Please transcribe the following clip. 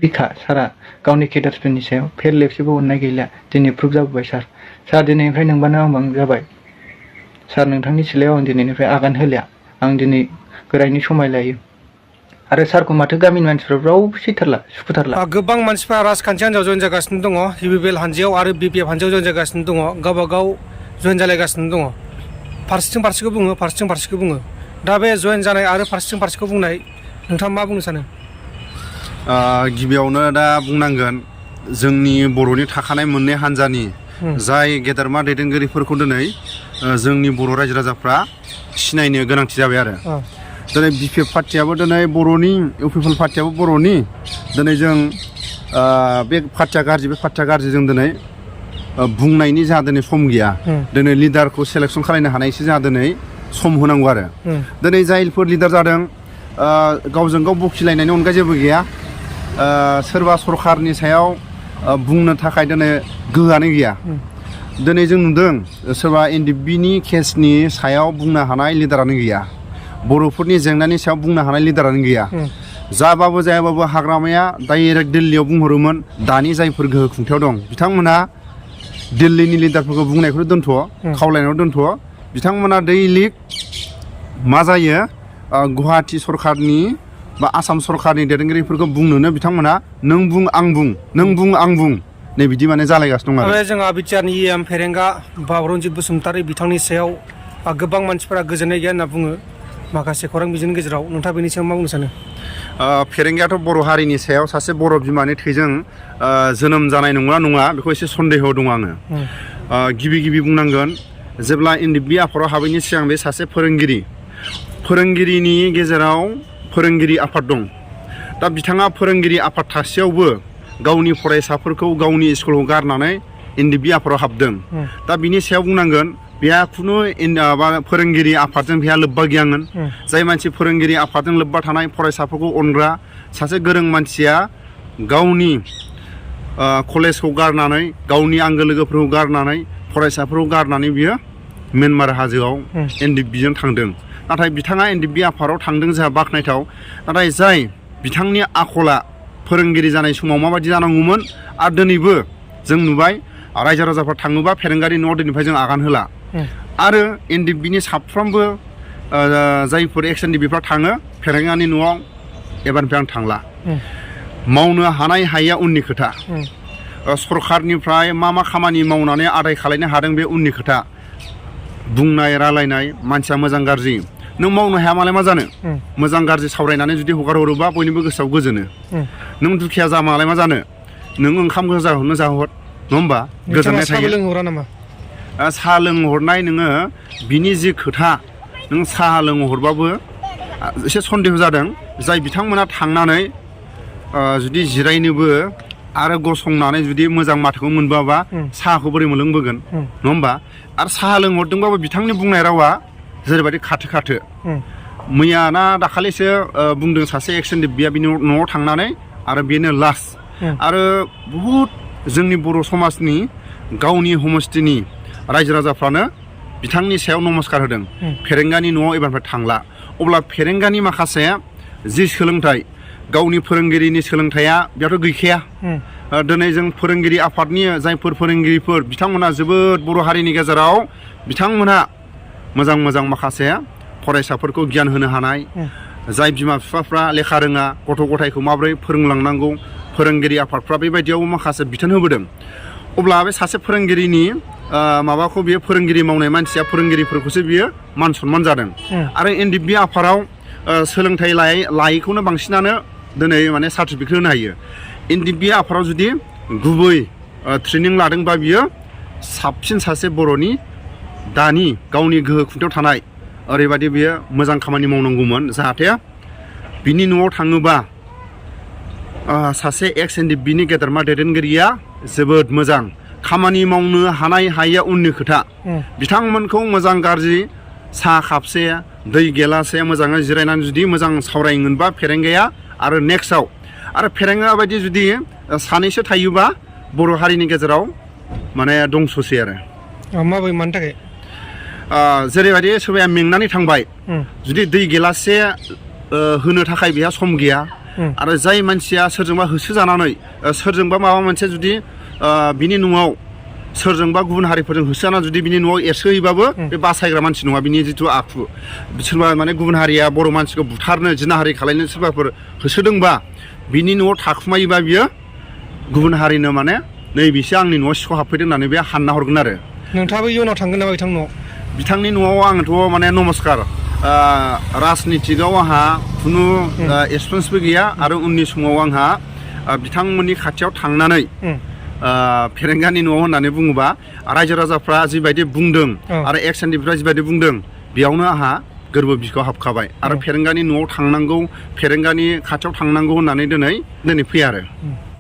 बिखा सारा गावनि केडारफोरनि सायाव फेर लेबसेबो अननाय गैला दिनै प्रुभ जाबोबाय सार दिनैनिफ्राय नोंबानो आंबां जाबाय सार नोंथांनि सिलायाव आं दिनैनिफ्राय आगान होलिया आं दिनै गोरायनि समाय लायो आरो सारखौ माथो गामिनि मानसिफ्रा रावबो सैथारला सुखुथारला गोबां मानसिफ्रा राजखान्थि हान्जायाव जयेन जागासिनो दङ इउपिपिएल हान्जायाव आरो बिपिएफ हान्जायाव जयेन जागासिनो दङ गावबा गाव जयेन जालायगासिनो दङ फारसेथिं फारसेखौ बुङो फारसेथिं फारसेखौ बुङो दा बे जयेन जानाय आरो फारसेथिं फारसेखौ बुंनाय नोंथाङा मा बुंनो सानो गिबियावनो दा बुंनांगोन जोंनि बर'नि थाखानाय मोननै हान्जानि जाय गेदेरमा दैदेनगिरिफोरखौ दिनै जोंनि बर' रायजो राजाफ्रा सिनायनो गोनांथि जाबाय आरो दिनै बिपिएफ पार्टियाबो दिनै बर'नि इउपिपिएल पार्टियाबो बर'नि दिनै जों बे पार्टिया गाज्रि जों दिनै बुंनायनि जोंहा दिनै सम गैया दिनै लिडारखौ सेलेक्सन खालामनो हानायसो जोंहा दिनै सम होनांगौ आरो दिनै जायफोर लिडार जादों गावजों गाव बखिलायनायनि अनगा जेबो गैया सोरबा सरखारनि सायाव बुंनो थाखाय दिनै गोहोआनो गैया दिनै जों नुदों सोरबा एनडिएफबिनि केसनि सायाव बुंनो हानाय लिडारानो गैया बर'फोरनि जेंनानि सायाव बुंनो हानाय लिडारानो गैया जाबाबो जायाबाबो हाग्रामाया डाइरेक्ट दिल्लीयाव बुंहरोमोन दानि जायफोर गोहो खुंथायाव दं बिथांमोना दिल्लीनि लिडारफोरखौ बुंनायखौ दोनथ' खावलायनायाव दोनथ' बिथांमोना दैलिक मा जायो गुवाहाटि सरखारनि बा आसाम सरखारनि दैदेनगिरिफोरखौ बुंनोनो बिथांमोना नों बुं आं बुं नै बिदि माने जालायगासिनो दं आरो जोंहा बिटिआरनि NWng फेरेंगा बा रनजित बसुमतारी बिथांनि सायाव गोबां मानसिफोरा गोजोननाय गैया होनना बुङो माखासे खौरां बिजोंनि गेजेराव नोंथाङा बेनि सायाव मा बुंनो सानो फेरेंगायाथ' बर' हारिनि सायाव सासे बर' बिमानि थैजों जोनोम जानाय नङा बेखौ एसे सन्देह दं आङो गिबि बुंनांगोन जेब्ला एनडिएफबि आफादाव हाबैनि सिगां बे सासे फोरोंगिरिनि गेजेराव फोरोंगिरि आफाद दं दा बिथाङा फोरोंगिरि आफाद थासेयावबो गावनि फरायसाफोरखौ गावनि स्कुलाव गारनानै एनडिएफबि आफादाव हाबदों दा बिनि सायाव बुंनांगोन बेहा खुनु फोरोंगिरि आफादजों बेहा लोब्बा गैयामोन जाय मानसि फोरोंगिरि आफादजों लोब्बा थानाय फरायसाफोरखौ अनग्रा सासे गोरों मानसिया गावनि कलेजखौ गारनानै गावनि आंगो लोगोफोरखौ गारनानै फरायसाफोरखौ गारनानै बियो म्यानमार हाजोआव एनडिएफबिजों थांदों नाथाय बिथाङा एनडिएफबि आफादाव थांदों जोंहा बाख्नायथाव नाथाय जाय बिथांनि आखला फोरोंगिरि जानाय समाव माबायदि जानांगौमोन आरो दिनैबो जों नुबाय रायजो राजाफ्रा थाङोबा फेरेंगानि न'आव दिनैनिफ्राय जों आगान होला आरो एनडिएफबिनि साफ्रोमबो जायफोर एक्स एनडिएफबिफ्रा थाङो फेरेंगानि न'आव एबारनिफ्राय आं थांला मावनो हानाय हायिया उननि खोथा सरखारनिफ्राय मा खामानि मावनानै आदाय खालायनो हादों बे उननि खोथा बुंनाय रायलायनाय मानसिया मोजां गाज्रि नों मावनो हाया मालाय मा जानो मोजां गाज्रि सावरायनानै जुदि हगार हरोबा बयनिबो गोसोआव गोजोनो नों दुखिया जा मालाय मा जानो नों ओंखाम जाहरनो जाहर नङा होमबा गोजोननाय थायो साहा लोंहरनाय नोङो बिनि जि खोथा नों साहा लोंहरबाबो एसे सन्देह जादों जाय बिथांमोना थांनानै जुदि जिरायनोबो आरो गसंनानै जुदि मोजां माथोखौ मोनबोआबा साहाखौ बोरै मोनलोंबोगोन नङा होमबा आरो साहा लोंहरदोंबाबो बिथांनि बुंनाय रावा जेरैबायदि खाथो मैया ना दाखालिसो बुंदों सासे एक्स एनडिएफबिया बिनि न'आव थांनानै आरो बेनो लास्ट आरो बहुद जोंनि बर' समाजनि गावनि हमस्थिनि रायजो राजाफ्रानो बिथांनि सायाव नमस्कार होदों फेरेंगानि न'आव एबारनिफ्राय थांला अब्ला फेरेंगानि माखासे जि सोलोंथाइ गावनि फोरोंगिरिनि सोलोंथाइया बेयावथ' गैखाया दिनै जों फोरोंगिरि आफादनि जायफोर फोरोंगिरिफोर बिथांमोना जोबोद बर' हारिनि गेजेराव बिथांमोनहा मोजां माखासे फरायसाफोरखौ गियान होनो हानाय जाय बिमा बिफाफ्रा लेखा रोङा गथ' गथायखौ माबोरै फोरोंलांनांगौ फोरोंगिरि आफादफ्रा बेबायदियाव माखासे बिथोन होबोदों अब्ला बे सासे फोरोंगिरिनि माबाखौ बियो फोरोंगिरि मावनाय मानसिया फोरोंगिरिफोरखौसो बियो मान सनमान जादों आरो एनडिएफबि आफादाव सोलोंथाइ लायैखौनो बांसिनानो दिनै माने सार्टिफिकेट होनो हायो एनडिएफबि आफादाव जुदि गुबै ट्रेनिं लादोंबा बियो साबसिन सासे बर'नि दानि गावनि गोहो खुंथायाव थानाय ओरैबायदि बियो मोजां खामानि मावनांगौमोन जाहाथे बिनि न'आव थाङोबा सासे एक्स एनडिएफबिनि गेदेरमा दैदेनगिरिया जोबोद मोजां खामानि मावनो हानाय हायिया उननि खोथा बिथांमोनखौ मोजां गाज्रि साहा खापसे दै गेलासे मोजाङै जिरायनानै जुदि मोजां सावरायगोनबा फेरेंगाया आरो नेक्स्टआव आरो फेरेंगा बायदि जुदि सानैसो थायोबा बर' हारिनि गेजेराव माने दंस'सै आरो माबोरै मानि थाखाय जेरैबायदि सोरबाया मेंनानै थांबाय जुदि दै गेलासे होनो थाखाय बेहा सम गैया आरो जाय मानसिया सोरजोंबा होसोजानानै सोरजोंबा माबा मोनसे जुदि बिनि न'आव सोरजोंबा गुबुन हारिफोरजों होसोजाना जुदि बिनि न'आव एरसोहैबाबो बे बासायग्रा मानसि नङा बिनि जिथु आखु सोरबा माने गुबुन हारिया बर' मानसिखौ बुथारनो जिनाहारि खालायनो सोरबाफोर होसोदोंबा बिनि न'आव थाखुमायोबा बियो गुबुन हारिनो माने नै बिसो आंनि न'आव सिखाव हाबफैदों होननानै बे हानना हरगोन आरो नोंथाङाबो इयुनाव थांगोन नामा बिथांनि न'आव आंथ' माने नमस्कार राजनितिकआव आंहा खुनु एक्सपिरियेन्सबो गैया आरो उननि समाव आंहा बिथांमोननि खाथियाव थांनानै फेरेंगानि न'आव होननानै बुङोबा रायजो राजाफ्रा जिबायदि बुंदों आरो एक्स एनडिफ्रा जिबायदि बुंदों बेयावनो आंहा गोरबो बिखायाव हाबखाबाय आरो फेरेंगानि न'आव थांनांगौ फेरेंगानि खाथियाव थांनांगौ होननानै दिनै फैया आरो